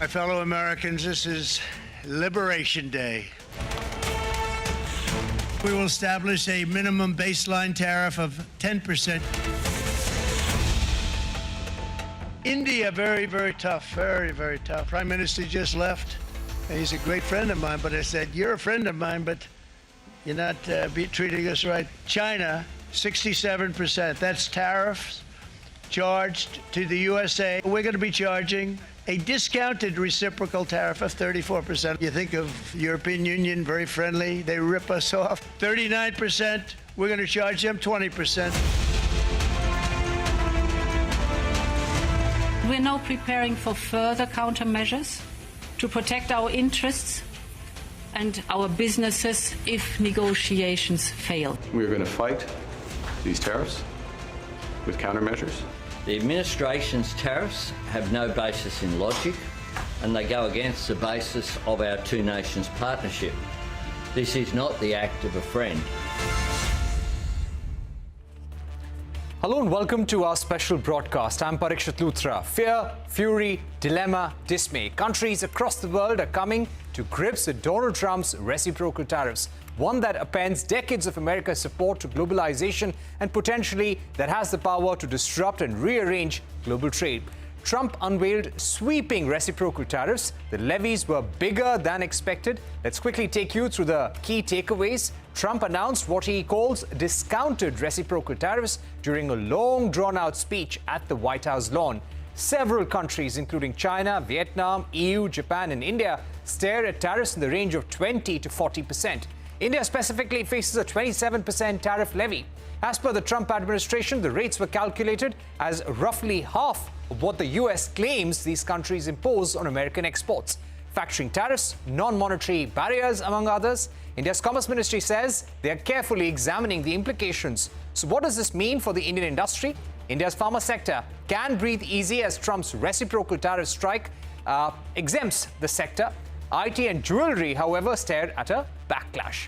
My fellow Americans, this is Liberation Day. We will establish a minimum baseline tariff of 10%. India, very, very tough, very, very tough. Prime Minister just left. He's a great friend of mine, but I said, you're a friend of mine, but you're not treating us right. China, 67%. That's tariffs charged to the USA. We're going to be charging a discounted reciprocal tariff of 34%. You think of the European Union, very friendly. They rip us off. 39%. We're going to charge them 20%. We're now preparing for further countermeasures to protect our interests and our businesses if negotiations fail. We're going to fight these tariffs with countermeasures. The administration's tariffs have no basis in logic, and they go against the basis of our two nations partnership. This is not the act of a friend. Hello and welcome to our special broadcast. I'm Parikshit Luthra. Fear, fury, dilemma, dismay. Countries across the world are coming to grips with Donald Trump's reciprocal tariffs, one that appends decades of America's support to globalization and potentially that has the power to disrupt and rearrange global trade. Trump unveiled sweeping reciprocal tariffs. The levies were bigger than expected. Let's quickly take you through the key takeaways. Trump announced what he calls discounted reciprocal tariffs during a long, drawn-out speech at the White House lawn. Several countries, including China, Vietnam, EU, Japan and India, stare at tariffs in the range of 20 to 40%. India specifically faces a 27% tariff levy. As per the Trump administration, the rates were calculated as roughly half of what the US claims these countries impose on American exports. Factoring tariffs, non-monetary barriers, among others, India's Commerce Ministry says they are carefully examining the implications. So what does this mean for the Indian industry? India's pharma sector can breathe easy as Trump's reciprocal tariff strike exempts the sector. IT and jewelry, however, stared at a backlash.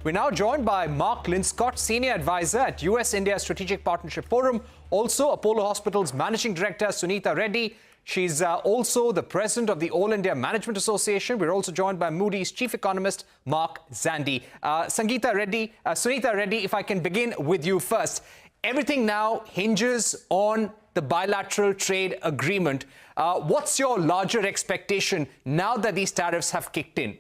We're now joined by Mark Linscott, Senior Advisor at US-India Strategic Partnership Forum, also Apollo Hospital's Managing Director, Sunita Reddy. She's also the President of the All India Management Association. We're also joined by Moody's Chief Economist, Mark Zandi. Sunita Reddy, if I can begin with you first. Everything now hinges on the bilateral trade agreement. What's your larger expectation now that these tariffs have kicked in?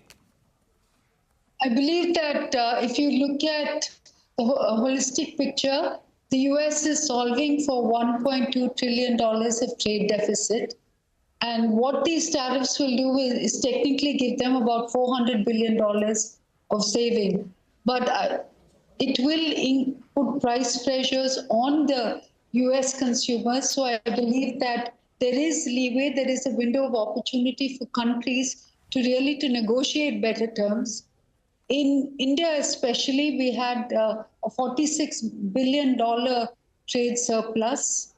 I believe that if you look at the holistic picture, the US is solving for $1.2 trillion of trade deficit. And what these tariffs will do is technically give them about $400 billion of saving. But it will put price pressures on the US consumers. So I believe that there is leeway, there is a window of opportunity for countries to really negotiate better terms. In India especially, we had a $46 billion trade surplus.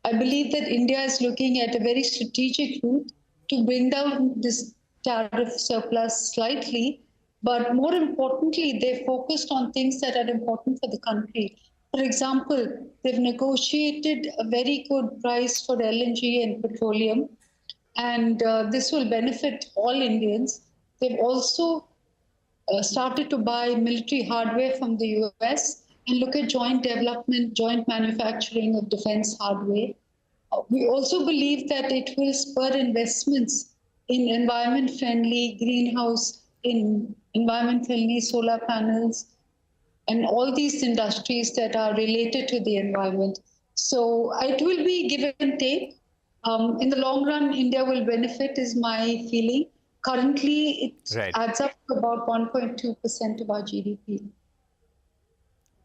I believe that India is looking at a very strategic route to bring down this tariff surplus slightly. But more importantly, they focused on things that are important for the country. For example, they've negotiated a very good price for LNG and petroleum, and this will benefit all Indians. They've also started to buy military hardware from the US and look at joint development, joint manufacturing of defense hardware. We also believe that it will spur investments in environment-friendly greenhouse, in environment-friendly solar panels, and all these industries that are related to the environment. So it will be give and take. In the long run, India will benefit, is my feeling. Currently, it adds up to about 1.2% of our GDP.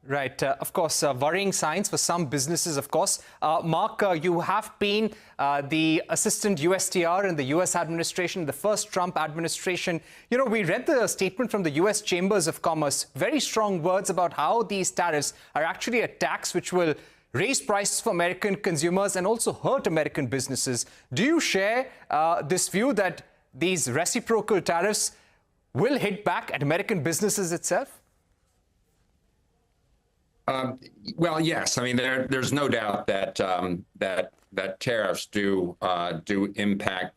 Right. Of course, worrying signs for some businesses, of course. Mark, you have been the assistant USTR in the US administration, the first Trump administration. You know, we read the statement from the US Chambers of Commerce, very strong words about how these tariffs are actually a tax which will raise prices for American consumers and also hurt American businesses. Do you share this view that these reciprocal tariffs will hit back at American businesses itself? Well, yes. I mean, there's no doubt that that tariffs do impact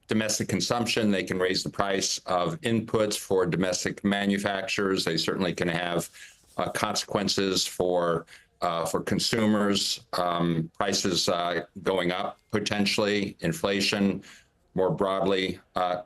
domestic consumption. They can raise the price of inputs for domestic manufacturers. They certainly can have consequences for consumers, prices going up potentially, inflation more broadly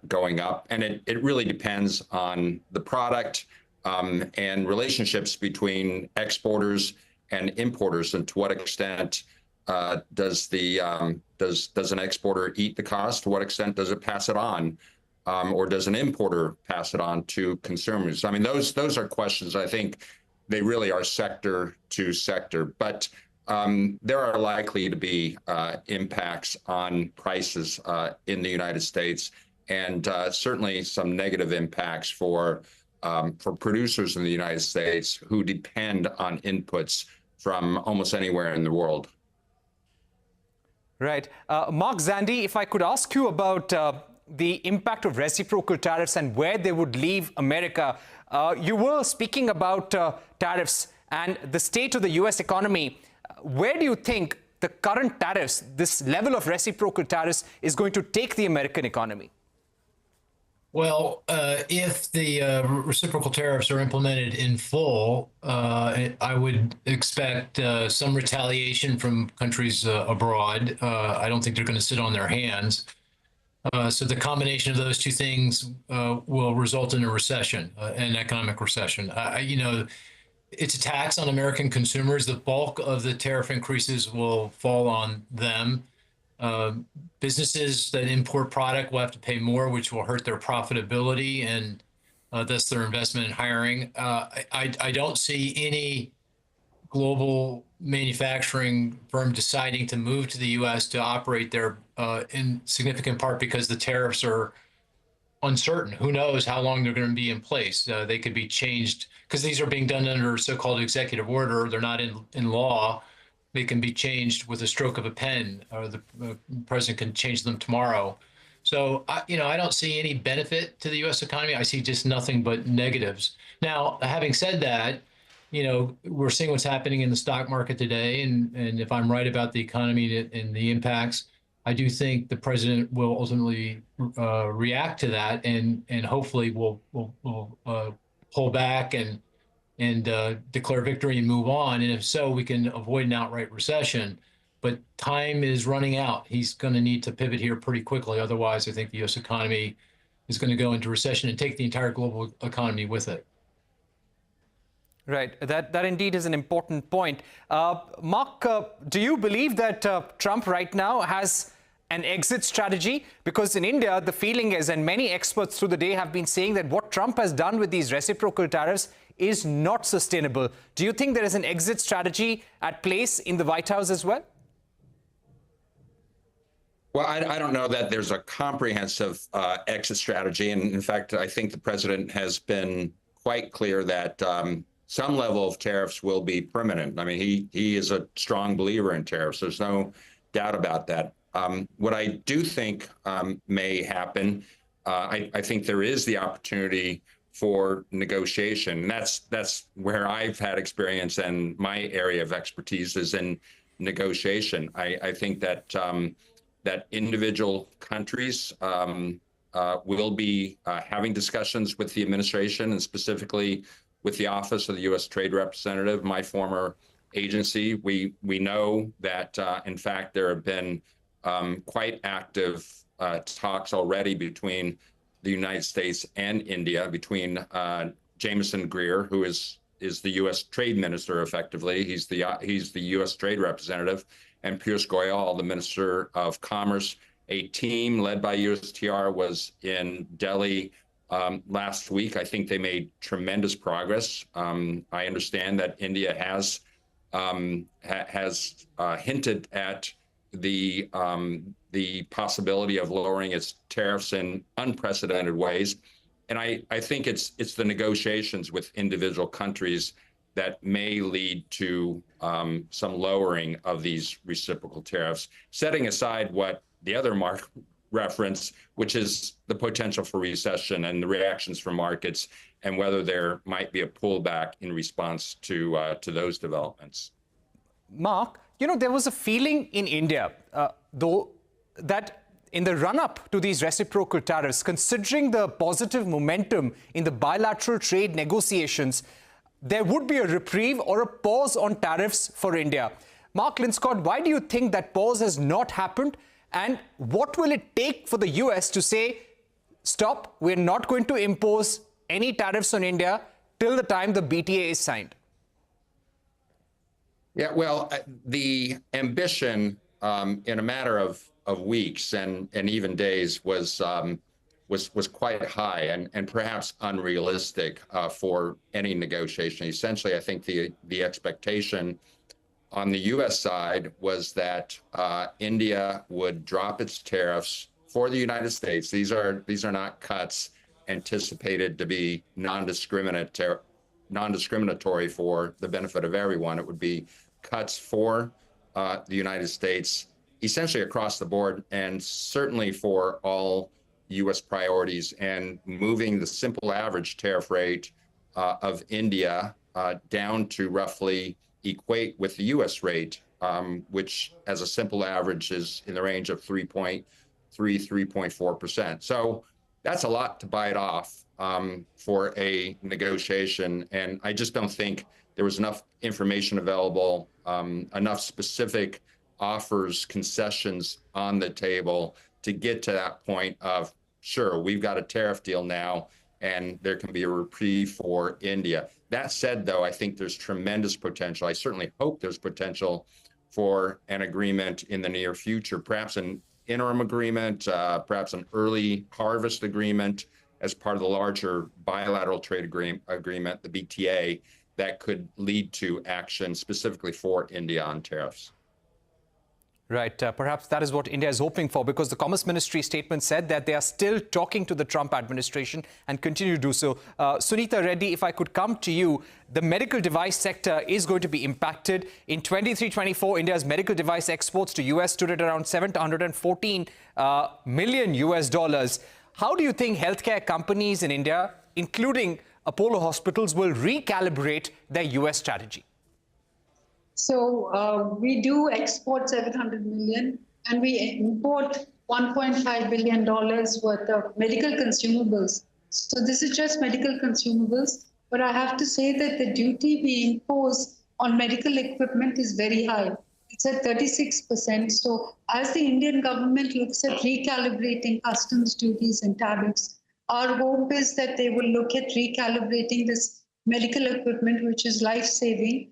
going up. And it really depends on the product and relationships between exporters and importers, and to what extent does an exporter eat the cost? To what extent does it pass it on? Or does an importer pass it on to consumers? I mean, those are questions I think they really are sector to sector, but there are likely to be impacts on prices in the United States, and certainly some negative impacts for producers in the United States who depend on inputs from almost anywhere in the world. Right. Mark Zandi, if I could ask you about the impact of reciprocal tariffs and where they would leave America. You were speaking about tariffs and the state of the U.S. economy. Where do you think the current tariffs, this level of reciprocal tariffs, is going to take the American economy? Well, if the reciprocal tariffs are implemented in full, I would expect some retaliation from countries abroad. I don't think they're going to sit on their hands. So the combination of those two things will result in a recession, an economic recession. It's a tax on American consumers. The bulk of the tariff increases will fall on them. Businesses that import product will have to pay more, which will hurt their profitability and thus their investment in hiring. I don't see any global manufacturing firm deciding to move to the U.S. to operate there in significant part because the tariffs are uncertain. Who knows how long they're going to be in place? They could be changed because these are being done under so-called executive order. They're not in law. They can be changed with a stroke of a pen, or the president can change them tomorrow. So, I don't see any benefit to the U.S. economy. I see just nothing but negatives. Now, having said that, we're seeing what's happening in the stock market today. And if I'm right about the economy and the impacts, I do think the president will ultimately react to that and hopefully will pull back and declare victory and move on. And if so, we can avoid an outright recession. But time is running out. He's going to need to pivot here pretty quickly. Otherwise, I think the U.S. economy is going to go into recession and take the entire global economy with it. Right. That indeed is an important point. Mark, do you believe that Trump right now has an exit strategy? Because in India, the feeling is, and many experts through the day have been saying, that what Trump has done with these reciprocal tariffs is not sustainable. Do you think there is an exit strategy at place in the White House as well? Well, I don't know that there's a comprehensive exit strategy. And in fact, I think the president has been quite clear that some level of tariffs will be permanent. I mean, he is a strong believer in tariffs. There's no doubt about that. What I do think may happen, I think there is the opportunity for negotiation. And that's where I've had experience, and my area of expertise is in negotiation. I think that that individual countries will be having discussions with the administration, and specifically with the Office of the U.S. Trade Representative, my former agency. We know that, in fact, there have been quite active talks already between the United States and India, between Jameson Greer, who is the U.S. Trade Minister effectively. He's the U.S. Trade Representative, and Piyush Goyal, the Minister of Commerce. A team led by USTR was in Delhi last week. I think they made tremendous progress. I understand that India has hinted at the possibility of lowering its tariffs in unprecedented ways. And I think it's the negotiations with individual countries that may lead to some lowering of these reciprocal tariffs, setting aside what the other Mark referenced, which is the potential for recession and the reactions from markets, and whether there might be a pullback in response to those developments. Mark, there was a feeling in India, though, that in the run-up to these reciprocal tariffs, considering the positive momentum in the bilateral trade negotiations, there would be a reprieve or a pause on tariffs for India. Mark Linscott, why do you think that pause has not happened? And what will it take for the US to say, stop, we're not going to impose any tariffs on India till the time the BTA is signed? Yeah, well, the ambition in a matter of weeks and even days was quite high and perhaps unrealistic for any negotiation. Essentially, I think the expectation on the U.S. side was that India would drop its tariffs for the United States. These are not cuts anticipated to be non-discriminatory for the benefit of everyone. It would be cuts for the United States, essentially across the board, and certainly for all U.S. priorities, and moving the simple average tariff rate of India down to roughly equate with the U.S. rate, which as a simple average is in the range of 3.3, 3.4%. So that's a lot to bite off for a negotiation. And I just don't think there was enough information available, enough specific offers, concessions on the table to get to that point of, sure, we've got a tariff deal now, and there can be a reprieve for India. That said, though, I think there's tremendous potential. I certainly hope there's potential for an agreement in the near future, perhaps an interim agreement, perhaps an early harvest agreement as part of the larger bilateral trade agreement, the BTA, that could lead to action specifically for India on tariffs. Right. Perhaps that is what India is hoping for, because the Commerce Ministry statement said that they are still talking to the Trump administration and continue to do so. Sunita Reddy, if I could come to you, the medical device sector is going to be impacted. In 23-24, India's medical device exports to US stood at around $714 million US. How do you think healthcare companies in India, including Apollo hospitals, will recalibrate their US strategy? So we do export 700 million and we import $1.5 billion worth of medical consumables. So this is just medical consumables, but I have to say that the duty we impose on medical equipment is very high. It's at 36%. So as the Indian government looks at recalibrating customs duties and tariffs, our hope is that they will look at recalibrating this medical equipment, which is life-saving.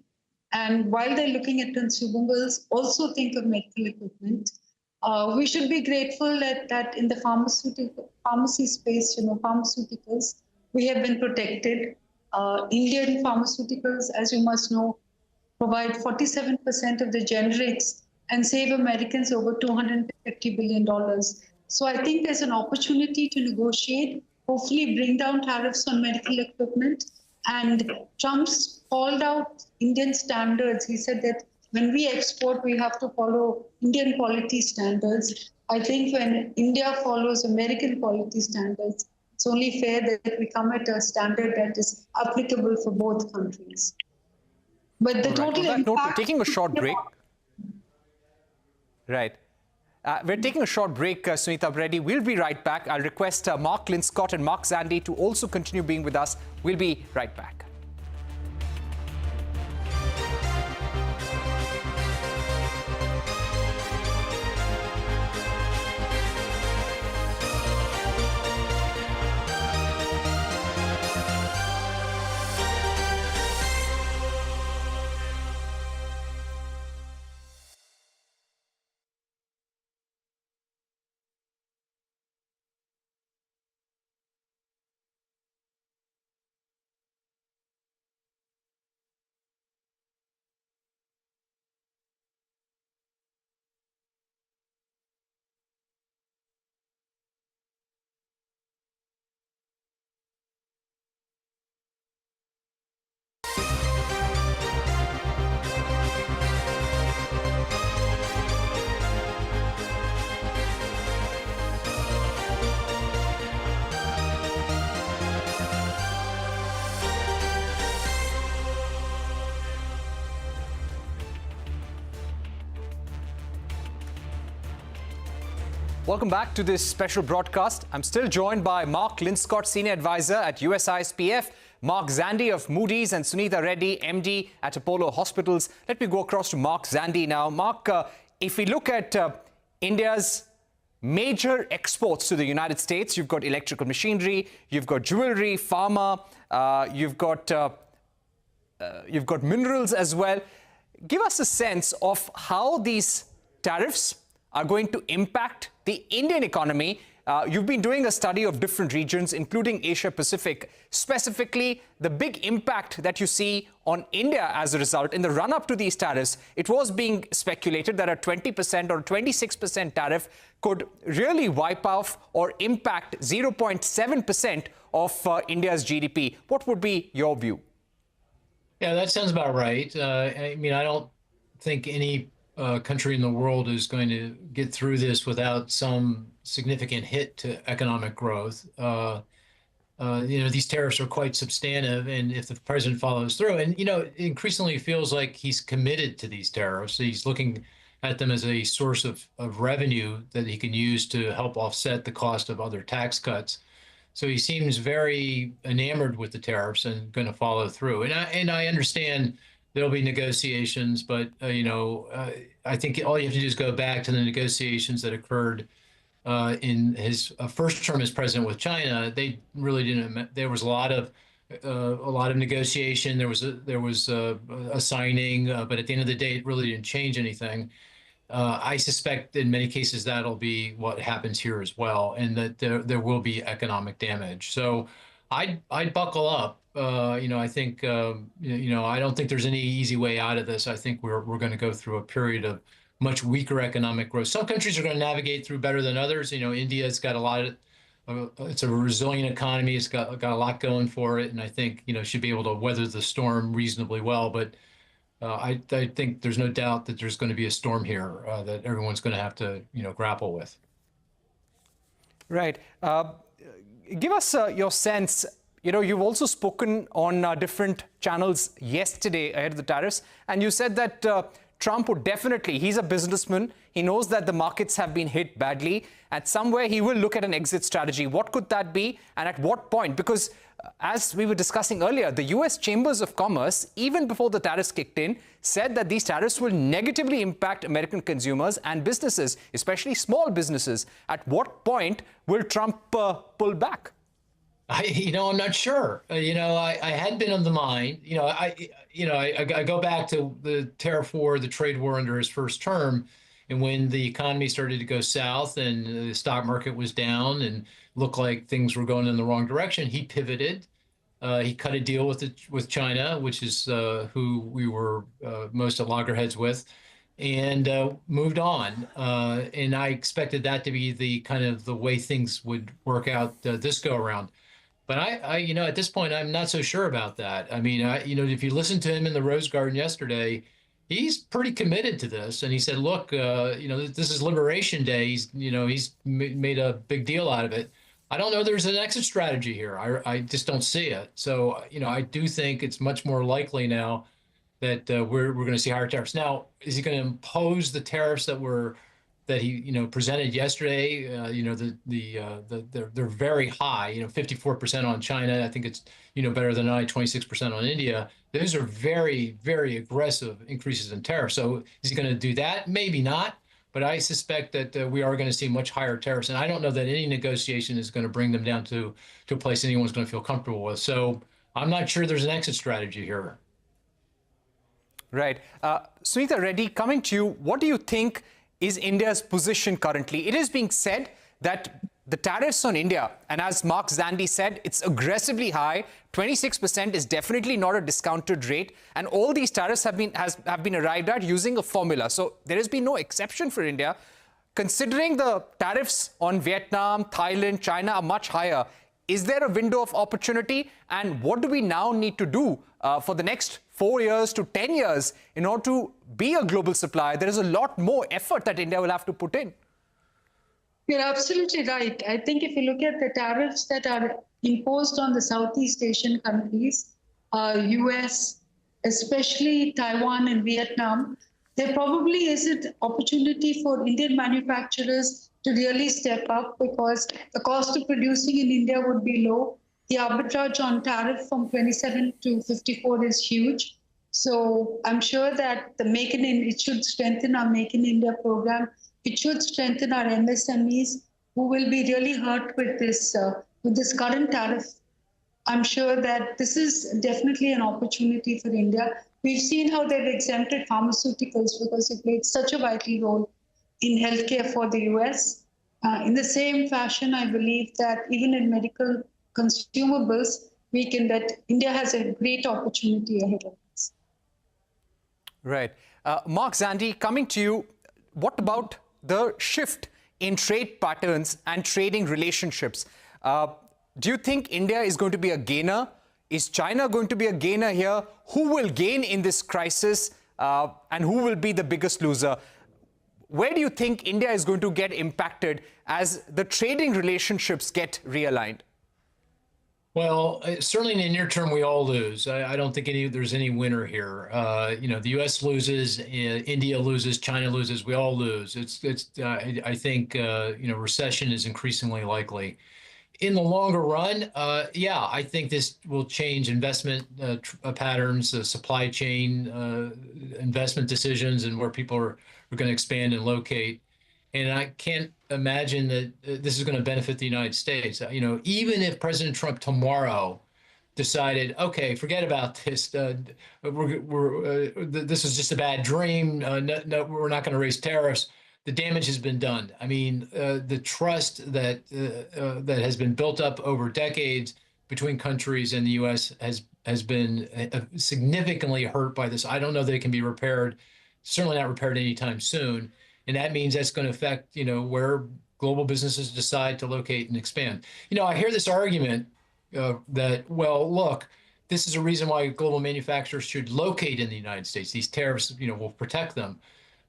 And while they're looking at consumables, also think of medical equipment. We should be grateful that in the pharmacy space, pharmaceuticals, we have been protected. Indian pharmaceuticals, as you must know, provide 47% of the generics and save Americans over $250 billion. So I think there's an opportunity to negotiate, hopefully bring down tariffs on medical equipment. And Trump's called out Indian standards. He said that when we export, we have to follow Indian quality standards. I think when India follows American quality standards, it's only fair that we come at a standard that is applicable for both countries. But the total impact... We're taking a short break. Right. We're taking a short break, Sunita Reddy. We'll be right back. I'll request Mark Linscott and Mark Zandi to also continue being with us. We'll be right back. Welcome back to this special broadcast. I'm still joined by Mark Linscott, Senior Advisor at USISPF, Mark Zandi of Moody's, and Sunita Reddy, MD at Apollo Hospitals. Let me go across to Mark Zandi now. Mark, if we look at India's major exports to the United States, you've got electrical machinery, you've got jewelry, pharma, you've got minerals as well. Give us a sense of how these tariffs are going to impact the Indian economy. You've been doing a study of different regions, including Asia Pacific. Specifically, the big impact that you see on India as a result. In the run-up to these tariffs, it was being speculated that a 20% or 26% tariff could really wipe off or impact 0.7% of India's GDP. What would be your view? Yeah, that sounds about right. I mean, I don't think any country in the world is going to get through this without some significant hit to economic growth. These tariffs are quite substantive, and if the president follows through, and it increasingly feels like he's committed to these tariffs. He's looking at them as a source of revenue that he can use to help offset the cost of other tax cuts. So he seems very enamored with the tariffs and going to follow through. And I understand there'll be negotiations, but I think all you have to do is go back to the negotiations that occurred in his first term as president with China. They really didn't. There was a lot of negotiation. There was a signing, but at the end of the day, it really didn't change anything. I suspect in many cases that'll be what happens here as well, and that there will be economic damage. So I'd buckle up. I think I don't think there's any easy way out of this. I think we're going to go through a period of much weaker economic growth. Some countries are going to navigate through better than others. India's got a lot of it's a resilient economy. It's got a lot going for it, and I think should be able to weather the storm reasonably well. But I think there's no doubt that there's going to be a storm here that everyone's going to have to grapple with. Right. Give us your sense. You've also spoken on different channels yesterday ahead of the tariffs, and you said that Trump would definitely, he's a businessman, he knows that the markets have been hit badly, and somewhere he will look at an exit strategy. What could that be, and at what point? Because as we were discussing earlier, the US Chambers of Commerce, even before the tariffs kicked in, said that these tariffs will negatively impact American consumers and businesses, especially small businesses. At what point will Trump pull back? I'm not sure. I had been on the mind. I go back to the tariff war, the trade war under his first term, and when the economy started to go south and the stock market was down and looked like things were going in the wrong direction, he pivoted. He cut a deal with China, which is who we were most at loggerheads with, and moved on. And I expected that to be the way things would work out this go around. But I at this point, I'm not so sure about that. I mean, if you listen to him in the Rose Garden yesterday, he's pretty committed to this. And he said, look, this is Liberation Day. He's made a big deal out of it. I don't know there's an exit strategy here. I just don't see it. So, I do think it's much more likely now that we're going to see higher tariffs. Now, is he going to impose the tariffs that he presented yesterday? They're very high. 54% on China. I think it's better than 26% on India. Those are very, very aggressive increases in tariffs. So is he going to do that? Maybe not. But I suspect that we are going to see much higher tariffs, and I don't know that any negotiation is going to bring them down to a place anyone's going to feel comfortable with. So I'm not sure there's an exit strategy here. Right. Sunita Reddy, coming to you, what do you think is India's position currently? It is being said that the tariffs on India, and as Mark Zandi said, it's aggressively high. 26% is definitely not a discounted rate, and all these tariffs have been arrived at using a formula. So there has been no exception for India. Considering the tariffs on Vietnam, Thailand, China are much higher, is there a window of opportunity? And what do we now need to do for the next 4 years to 10 years in order to be a global supplier? There is a lot more effort that India will have to put in. You're absolutely right. I think if you look at the tariffs that are imposed on the Southeast Asian countries, US, especially Taiwan and Vietnam, there probably is an opportunity for Indian manufacturers to really step up because the cost of producing in India would be low. The arbitrage on tariff from 27 to 54 is huge. So I'm sure that it should strengthen our Make in India program. It should strengthen our MSMEs who will be really hurt with this current tariff. I'm sure that this is definitely an opportunity for India. We've seen how they've exempted pharmaceuticals because it played such a vital role in healthcare for the US. In the same fashion, I believe that even in medical consumables, India has a great opportunity ahead of us. Right. Mark Zandi, coming to you, what about the shift in trade patterns and trading relationships? Do you think India is going to be a gainer? Is China going to be a gainer here? Who will gain in this crisis and who will be the biggest loser? Where do you think India is going to get impacted as the trading relationships get realigned? Well, certainly in the near term, we all lose. I don't think there's any winner here. The U.S. loses, India loses, China loses. We all lose. I think recession is increasingly likely. In the longer run, I think this will change investment patterns, supply chain investment decisions, and where people are going to expand and locate. And I can't imagine that this is going to benefit the United States. Even if President Trump tomorrow decided, okay, forget about this, this is just a bad dream. No, we're not going to raise tariffs. The damage has been done. I mean, the trust that has been built up over decades between countries and the U.S. has been significantly hurt by this. I don't know that it can be repaired. Certainly not repaired anytime soon. And that means that's going to affect, where global businesses decide to locate and expand. I hear this argument that, well, look, this is a reason why global manufacturers should locate in the United States. These tariffs, will protect them.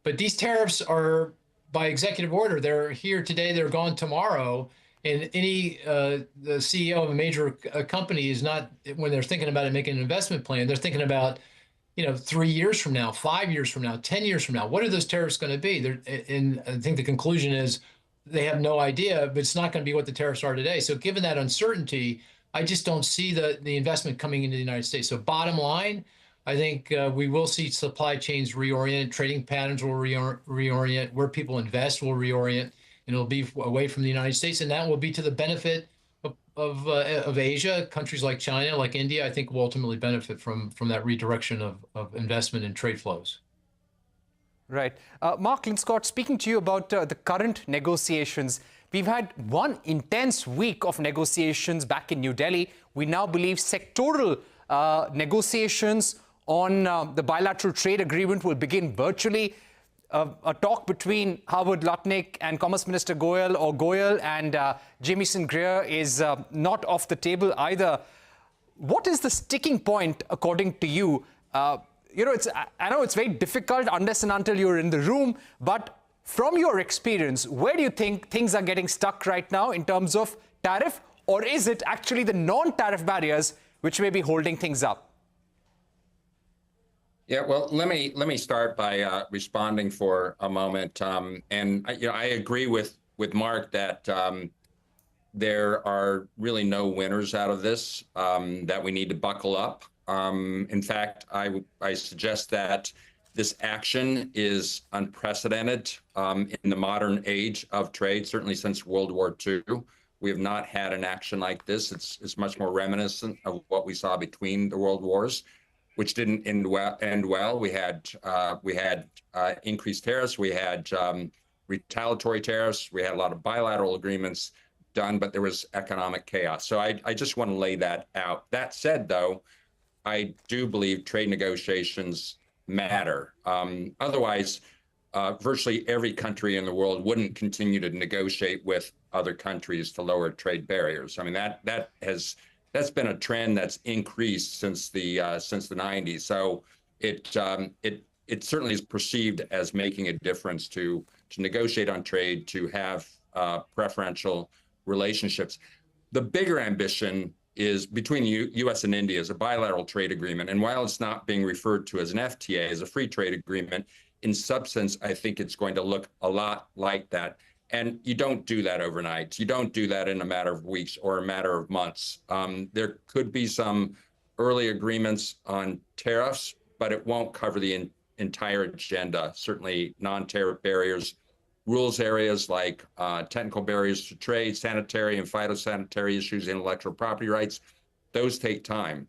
But these tariffs are by executive order. They're here today, they're gone tomorrow. And the CEO of a major company is not, when they're thinking about it, making an investment plan, they're thinking about 3 years from now, 5 years from now, 10 years from now, what are those tariffs going to be? And I think the conclusion is they have no idea, but it's not going to be what the tariffs are today. So given that uncertainty, I just don't see the investment coming into the United States. So bottom line, I think we will see supply chains reorient, trading patterns will reorient, where people invest will reorient, and it'll be away from the United States. And that will be to the benefit of Asia. Countries like China, like India, I think will ultimately benefit from that redirection of investment and trade flows. Right. Mark Linscott, speaking to you about the current negotiations. We've had one intense week of negotiations back in New Delhi. We now believe sectoral negotiations on the bilateral trade agreement will begin virtually. A talk between Howard Lutnick and Commerce Minister Goyal and Jamieson Greer is not off the table either. What is the sticking point, according to you? I know it's very difficult unless and until you're in the room, but from your experience, where do you think things are getting stuck right now in terms of tariff, or is it actually the non-tariff barriers which may be holding things up? Yeah, well, let me start by responding for a moment. I agree with Mark that there are really no winners out of this, that we need to buckle up. In fact, I suggest that this action is unprecedented in the modern age of trade, certainly since World War II. We have not had an action like this. It's much more reminiscent of what we saw between the world wars, which didn't end well. We had increased tariffs. We had retaliatory tariffs. We had a lot of bilateral agreements done, but there was economic chaos. So I just want to lay that out. That said, though, I do believe trade negotiations matter. Otherwise, virtually every country in the world wouldn't continue to negotiate with other countries to lower trade barriers. I mean, that's been a trend that's increased since the 90s. So it certainly is perceived as making a difference to negotiate on trade, to have preferential relationships. The bigger ambition is between the U.S. and India is a bilateral trade agreement. And while it's not being referred to as an FTA, as a free trade agreement, in substance, I think it's going to look a lot like that. And you don't do that overnight. You don't do that in a matter of weeks or a matter of months. There could be some early agreements on tariffs, but it won't cover the entire agenda. Certainly non-tariff barriers, rules areas like technical barriers to trade, sanitary and phytosanitary issues, intellectual property rights, those take time.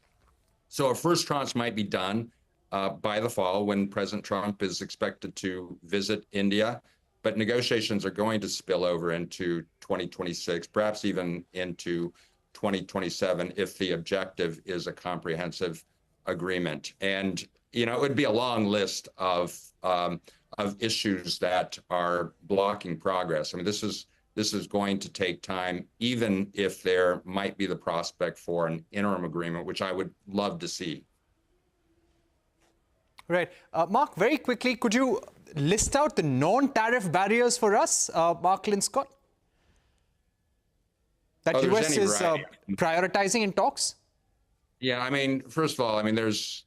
So a first tranche might be done by the fall when President Trump is expected to visit India, but negotiations are going to spill over into 2026, perhaps even into 2027 if the objective is a comprehensive agreement. And, you know, it would be a long list of issues that are blocking progress. I mean, this is going to take time, even if there might be the prospect for an interim agreement, which I would love to see. Right. Mark, very quickly, could you list out the non-tariff barriers for us, Mark Linscott, that U.S. is prioritizing in talks? Yeah, I mean, first of all, I mean, there's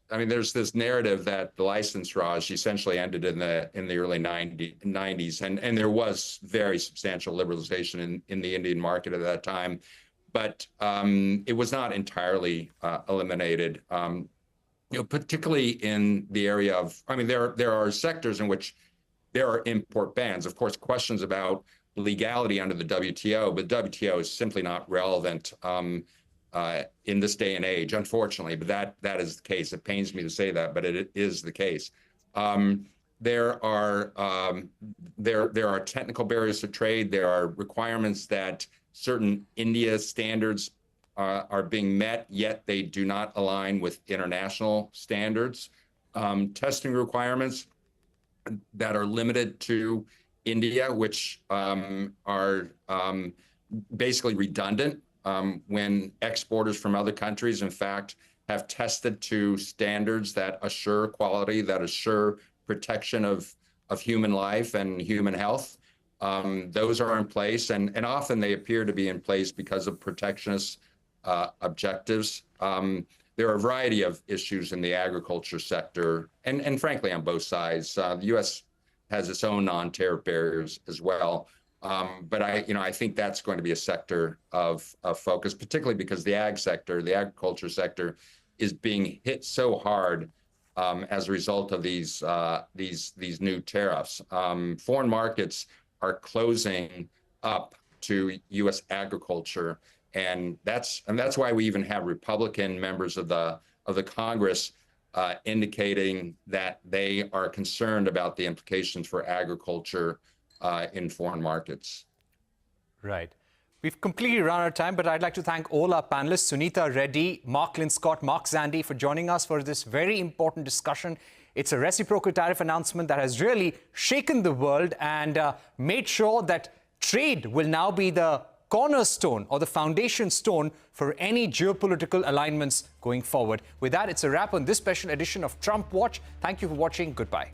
this narrative that the license raj essentially ended in the early 90s, and there was very substantial liberalization in the Indian market at that time, but it was not entirely eliminated. You know, particularly in the area of, I mean, there are sectors in which there are import bans. Of course, questions about legality under the WTO, but WTO is simply not relevant in this day and age, unfortunately. But that is the case. It pains me to say that, but it is the case. There are technical barriers to trade. There are requirements that certain India standards are being met, yet they do not align with international standards. Testing requirements that are limited to India, which are basically redundant when exporters from other countries, in fact, have tested to standards that assure quality, that assure protection of human life and human health. Those are in place, and often they appear to be in place because of protectionist objectives. There are a variety of issues in the agriculture sector, and frankly, on both sides. The U.S. has its own non-tariff barriers as well. But I think that's going to be a sector of focus, particularly because the agriculture sector, is being hit so hard as a result of these new tariffs. Foreign markets are closing up to U.S. agriculture. And that's why we even have Republican members of the Congress indicating that they are concerned about the implications for agriculture in foreign markets. Right. We've completely run out of time, but I'd like to thank all our panelists, Sunita Reddy, Mark Linscott, Mark Zandi, for joining us for this very important discussion. It's a reciprocal tariff announcement that has really shaken the world and made sure that trade will now be the cornerstone or the foundation stone for any geopolitical alignments going forward. With that, it's a wrap on this special edition of Trump Watch. Thank you for watching. Goodbye.